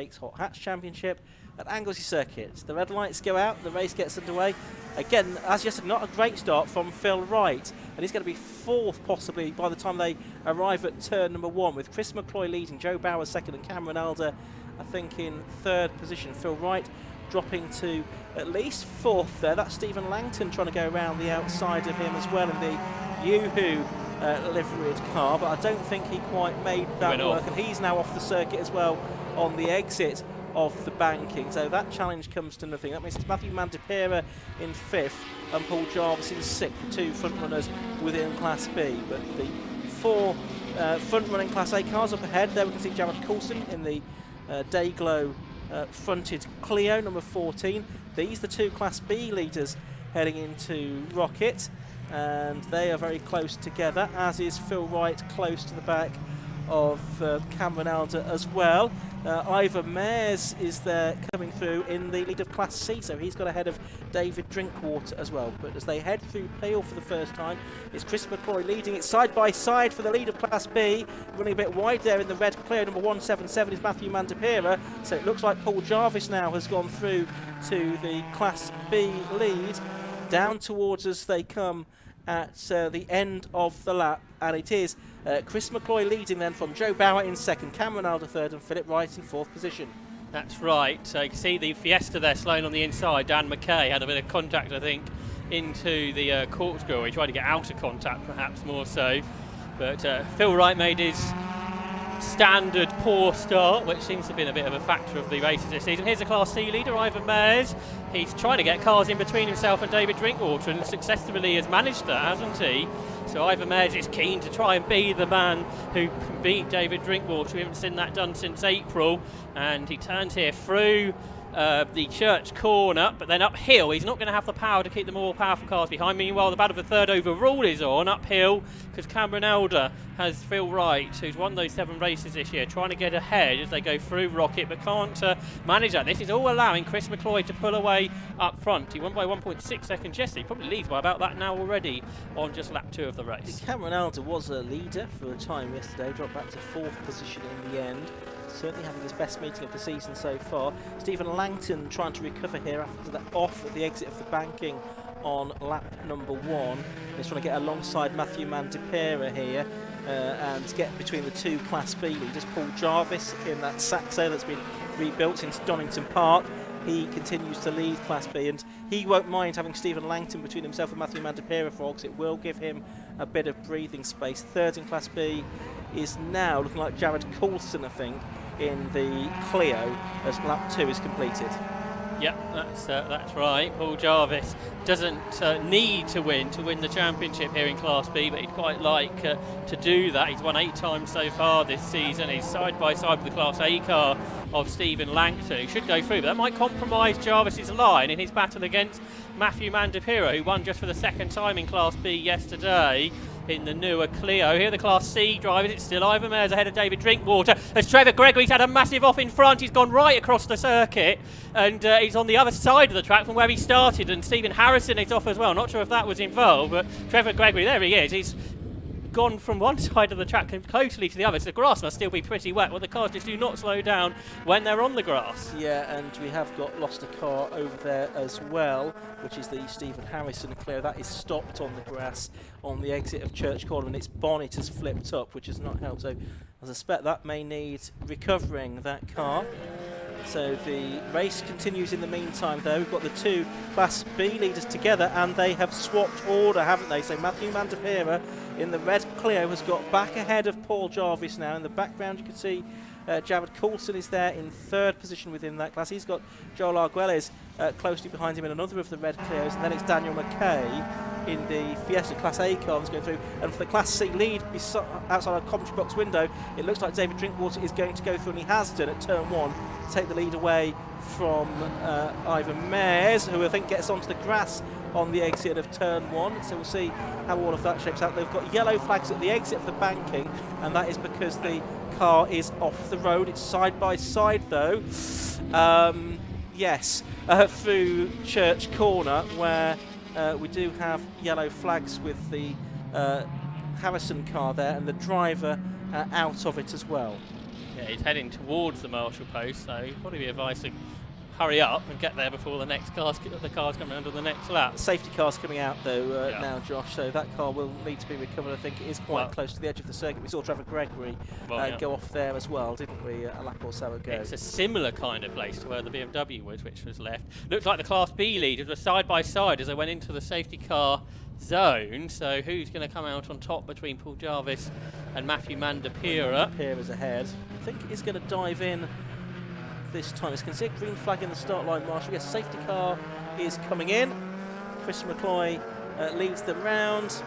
Drake's Hot Hats Championship at Anglesey Circuit. The red lights go out, the race gets underway. Again, as you said, not a great start from Phil Wright, and he's going to be fourth possibly by the time they arrive at turn number 1, with Chris McCloy leading, Joe Bauer second, and Cameron Elder, I think, in third position. Phil Wright dropping to at least fourth there. That's Stephen Langton trying to go around the outside of him as well in the Yoo-Hoo liveried car, but I don't think he quite made that work, and he's now off the circuit as well on the exit of the banking, so that challenge comes to nothing. That means it's Matthew Mandipera in 5th and Paul Jarvis in 6th, the 2 front runners within Class B. But the 4 front running Class A cars up ahead, there we can see Jared Coulson in the Dayglow fronted Clio number 14. These are the 2 Class B leaders heading into Rocket, and they are very close together, as is Phil Wright close to the back of Cameron Elder as well. Ivor Mayers is there coming through in the lead of Class C, so he's got ahead of David Drinkwater as well. But as they head through Peel for the first time, it's Chris McCloy leading it side by side for the lead of Class B. Running a bit wide there in the red clear, number 177 is Matthew Mandipera. So it looks like Paul Jarvis now has gone through to the Class B lead. Down towards us they come at the end of the lap, and it is Chris McCloy leading then from Joe Bauer in 2nd, Cameron Elder 3rd, and Philip Wright in 4th position. That's right. So you can see the Fiesta there slowing on the inside. Dan McKay had a bit of contact, I think, into the corkscrew. He tried to get out of contact, perhaps more so. But Phil Wright made his standard poor start, which seems to have been a bit of a factor of the races this season. Here's the Class C leader, Ivan Mayers. He's trying to get cars in between himself and David Drinkwater, and successfully has managed that, hasn't he? So Ivan Mayers is keen to try and be the man who can beat David Drinkwater. We haven't seen that done since April, and he turns here through the church corner, but then uphill he's not going to have the power to keep the more powerful cars behind. Meanwhile, the battle for 3rd overall is on uphill, because Cameron Elder has Phil Wright, who's won those 7 races this year, trying to get ahead as they go through Rocket, but can't manage that. This is all allowing Chris McCloy to pull away up front. He won by 1.6 seconds yesterday. He probably leads by about that now already on just lap 2 of the race. Cameron Elder was a leader for a time yesterday, dropped back to 4th position in the end. Certainly having his best meeting of the season so far. Stephen Langton trying to recover here after that off at the exit of the banking on lap number 1. He's trying to get alongside Matthew Mandipera here and get between the 2 Class B leaders. Paul Jarvis in that Saxo that's been rebuilt since Donington Park. He continues to lead Class B, and he won't mind having Stephen Langton between himself and Matthew Mandipera for, because it will give him a bit of breathing space. 3rd in Class B is now looking like Jared Coulson, I think, in the Clio as lap 2 is completed. Yep, that's right. Paul Jarvis doesn't need to win the championship here in Class B, but he'd quite like to do that. He's won 8 times so far this season. He's side by side with the Class A car of Stephen Langton, who should go through, but that might compromise Jarvis's line in his battle against Matthew Mandipera, who won just for the 2nd time in Class B yesterday in the newer Clio. Here are the Class C drivers. It's still Ivan Mayers ahead of David Drinkwater, as Trevor Gregory's had a massive off in front. He's gone right across the circuit, and he's on the other side of the track from where he started, and Stephen Harrison is off as well. Not sure if that was involved, but Trevor Gregory, there he is. He's gone from one side of the track closely to the other. So the grass must still be pretty wet. Well, the cars just do not slow down when they're on the grass. Yeah, and we have lost a car over there as well, which is the Stephen Harrison Clio. That is stopped on the grass on the exit of Church Corner, and its bonnet has flipped up, which has not helped. So I suspect that may need recovering, that car. So the race continues in the meantime, though. We've got the 2 Class B leaders together, and they have swapped order, haven't they? So Matthew Mandipera in the red Clio has got back ahead of Paul Jarvis now. In the background you can see Jared Coulson is there in 3rd position within that class. He's got Joel Arguelles closely behind him in another of the red Clios, and then it's Daniel McKay in the Fiesta Class A car that's going through. And for the Class C lead outside our commentary box window, it looks like David Drinkwater is going to go through, and he has done at turn 1, to take the lead away from Ivan Mayers, who I think gets onto the grass on the exit of turn 1. So we'll see how all of that shapes out. They've got yellow flags at the exit of the banking, and that is because the car is off the road. It's side by side though. Yes, through Church Corner, where we do have yellow flags with the Harrison car there, and the driver out of it as well. Yeah, he's heading towards the marshal post, so he'd probably be advised to hurry up and get there before the car's coming under the next lap. Safety car's coming out though now, Josh, so that car will need to be recovered. I think it is quite close to the edge of the circuit. We saw Trevor Gregory go off there as well, didn't we, a lap or so ago. It's a similar kind of place to where the BMW was, which was left. Looks like the Class B leaders were side by side as they went into the safety car zone, so who's going to come out on top between Paul Jarvis and Matthew Mandapira? Mandapira's ahead. I think he's going to dive in this time. As you can see, a green flag in the start line, Marshall. Yes, safety car is coming in. Chris McCloy leads them round,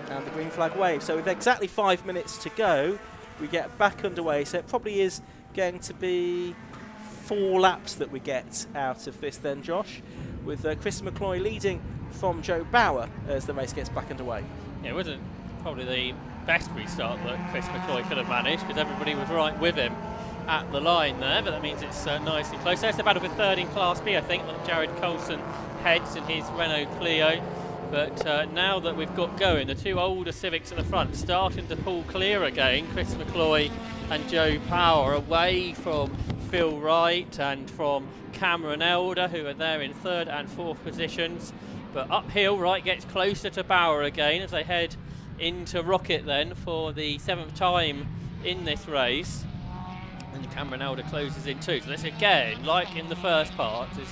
and the green flag waves. So with exactly 5 minutes to go, we get back underway. So it probably is going to be 4 laps that we get out of this then, Josh, with Chris McCloy leading from Joe Bauer as the race gets back underway. Yeah, it wasn't probably the best restart that Chris McCloy could have managed, because everybody was right with him at the line there, but that means it's nice and close. There's the battle for third in Class B, I think, that Jared Coulson heads in his Renault Clio. But now that we've got going, the 2 older Civics at the front starting to pull clear again. Chris McCloy and Joe Power away from Phil Wright and from Cameron Elder, who are there in 3rd and 4th positions. But uphill, Wright gets closer to Bauer again as they head into Rocket then for the 7th time in this race. And Cameron Elder closes in too. So this again, like in the first part, is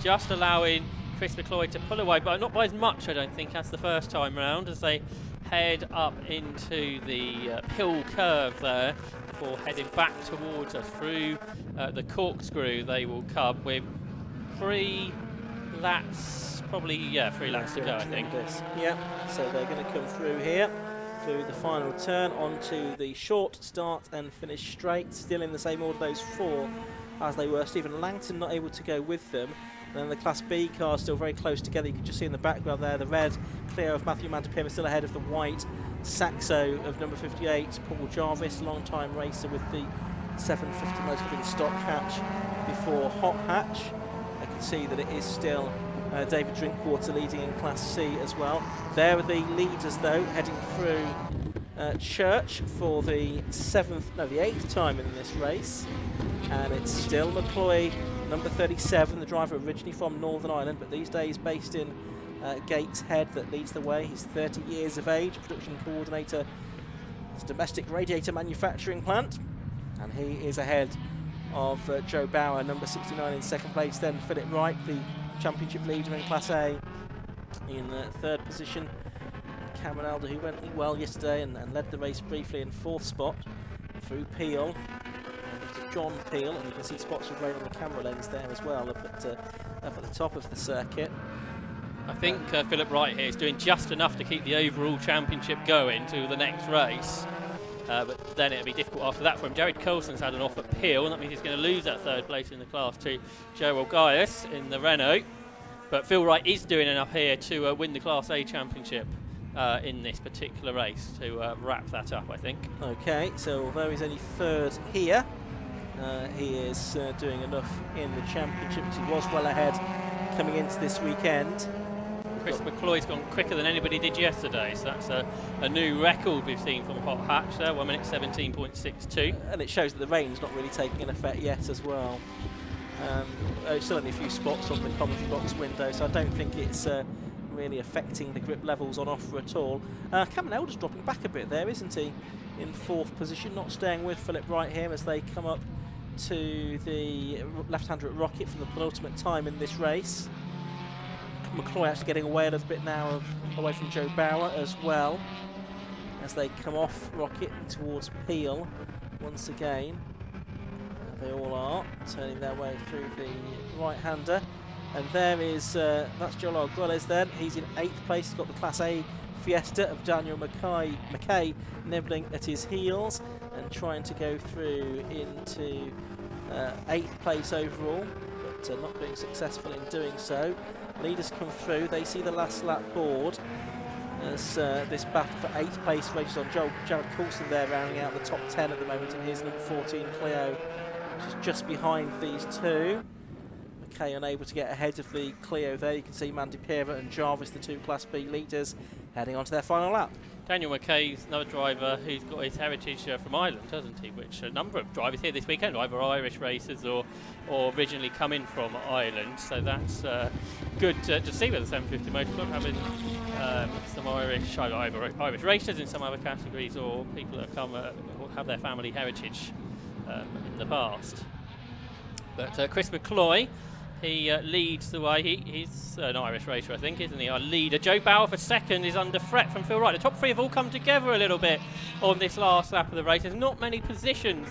just allowing Chris McCloy to pull away, but not by as much, I don't think, as the first time round, as they head up into the hill curve there before heading back towards us through the corkscrew. They will come with 3 laps, probably, 3 laps to go, I think. Yeah, so they're going to come through here, through the final turn, onto the short start and finish straight, still in the same order, those 4 as they were. Stephen Langton not able to go with them. And then the Class B car still very close together. You can just see in the background there the red Clio of Matthew Mandapira still ahead of the white Saxo of number 58, Paul Jarvis, long-time racer with the 750 motor in stock hatch before hot hatch. I can see that it is still David Drinkwater leading in Class C as well. There are the leaders though, heading through Church for the 8th time in this race, and it's still McCloy, number 37, the driver originally from Northern Ireland, but these days based in Gateshead, that leads the way. He's 30 years of age, production coordinator at a domestic radiator manufacturing plant, and he is ahead of Joe Bauer, number 69 in 2nd place. Then Philip Wright, the championship leader in Class A, in 3rd position. Cameron Elder, who went well yesterday and led the race briefly in 4th spot through Peel. John Peel, and you can see spots of rain on the camera lens there as well up at the top of the circuit. I think Philip Wright here is doing just enough to keep the overall championship going to the next race, but then it'll be difficult after that for him. Jared Coulson's had an off at Peel, and that means he's going to lose that 3rd place in the Class 2. Joe Olgias in the Renault, but Phil Wright is doing enough here to win the Class A championship in this particular race to wrap that up, I think. Okay, so although he's only 3rd here, he is doing enough in the championship, because he was well ahead coming into this weekend. Chris McCloy's gone quicker than anybody did yesterday, so that's a new record we've seen from Hot Hatch there, 1 minute 17.62. And it shows that the rain's not really taking an effect yet as well. Still only a few spots on the commentary box window, so I don't think it's really affecting the grip levels on offer at all. Cameron Elder's dropping back a bit there, isn't he? In 4th position, not staying with Philip Wright here as they come up to the left-hander at Rocket for the penultimate time in this race. McCloy actually getting away a little bit now, away from Joe Bauer as well, as they come off Rocket towards Peel once again. They all are turning their way through the right-hander. And there is, that's Joel Arguelles then. He's in 8th place. He's got the Class A Fiesta of Daniel Mackay nibbling at his heels and trying to go through into 8th place overall, but not being successful in doing so. Leaders come through. They see the last lap board as this battle for 8th place races on. Jared Coulson there rounding out the top 10 at the moment in his number 14 Clio, which is just behind these 2. McKay unable to get ahead of the Clio there. You can see Mandy Piera and Jarvis, the 2 Class B leaders, heading on to their final lap. Daniel McKay's another driver who's got his heritage from Ireland, hasn't he? Which a number of drivers here this weekend, either Irish racers or originally coming from Ireland. So that's good to see with the 750 Motor Club having some Irish, either Irish racers in some other categories or people that come or have their family heritage in the past. But Chris McCloy, he leads the way. He's an Irish racer, I think, isn't he? Our leader. Joe Bauer for second is under threat from Phil Wright. The top 3 have all come together a little bit on this last lap of the race. There's not many positions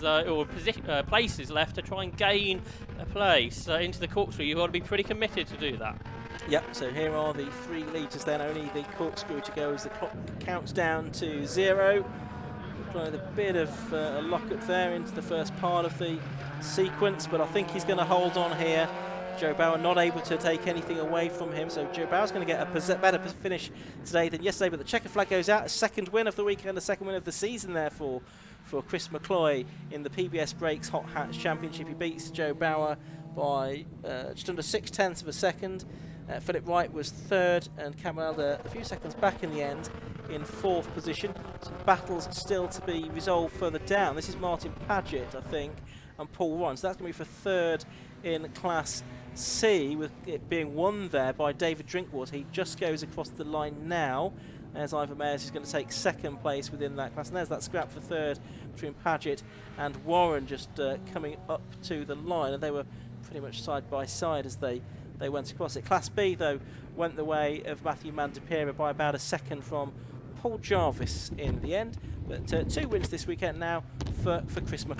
places left to try and gain a place into the corkscrew. You've got to be pretty committed to do that. Yep, so here are the 3 leaders then, only the corkscrew to go as the clock counts down to 0. With a bit of a lock-up there into the first part of the sequence, but I think he's going to hold on here. Joe Bauer not able to take anything away from him, so Joe Bauer's going to get a better finish today than yesterday, but the checker flag goes out. A second win of the weekend, a second win of the season therefore for Chris McCloy in the PBS Brakes Hot Hats Championship. He beats Joe Bauer by just under 0.6 of a second. Philip Wright was 3rd, and Cameron Elder a few seconds back in the end in 4th position. Some battles still to be resolved further down. This is Martin Paget, I think, and Paul Warren. So that's going to be for 3rd in Class C, with it being won there by David Drinkwater. He just goes across the line now, as Ivor Mayers is going to take 2nd place within that class. And there's that scrap for 3rd between Paget and Warren just coming up to the line, and they were pretty much side by side as they went across it. Class B, though, went the way of Matthew Mandy Piera by about a second from Paul Jarvis in the end. But 2 wins this weekend now for Chris McCloy.